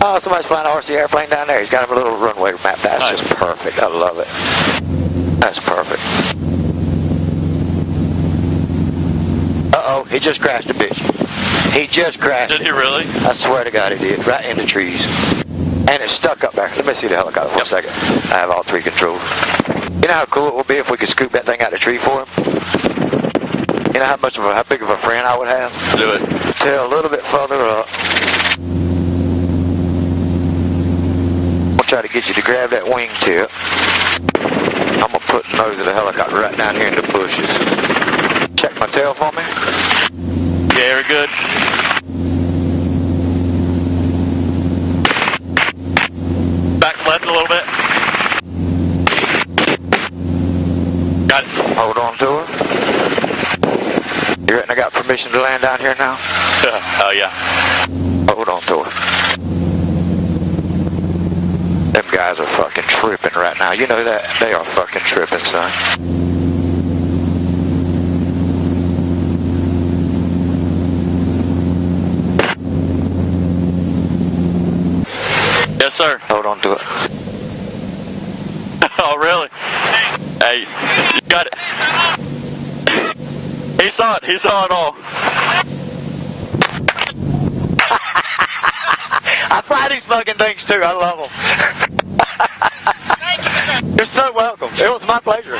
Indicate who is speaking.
Speaker 1: Oh, somebody's flying an RC airplane down there. He's got him a little runway map. That's
Speaker 2: Nice.
Speaker 1: just perfect. I love it. That's perfect. Uh-oh, he just crashed a bitch. He just crashed
Speaker 2: Did
Speaker 1: it.
Speaker 2: he really?
Speaker 1: I swear to God he did. Right in the trees. And it's stuck up there. Let me see the helicopter for a second. I have all three controls. You know how cool it would be if we could scoop that thing out of the tree for him? You know how big of a friend I would have?
Speaker 2: Do it.
Speaker 1: Tail a little bit further up. I'll try to get you to grab that wingtip. I'm going to put the nose of the helicopter right down here in the bushes. Check my tail for me.
Speaker 2: Yeah, very good. Back left a little bit. Got it.
Speaker 1: Hold on to her. You reckon I got permission to land down here now?
Speaker 2: Oh, yeah.
Speaker 1: Hold on to her. Them guys are fucking tripping right now. You know that? They are fucking tripping, son.
Speaker 2: Yes, sir.
Speaker 1: Hold on to it.
Speaker 2: Oh, really? Hey, you got it. He saw it. He saw it all.
Speaker 1: I fly these fucking things too. I love them.
Speaker 3: Thank you, sir.
Speaker 1: You're so welcome. It was my pleasure.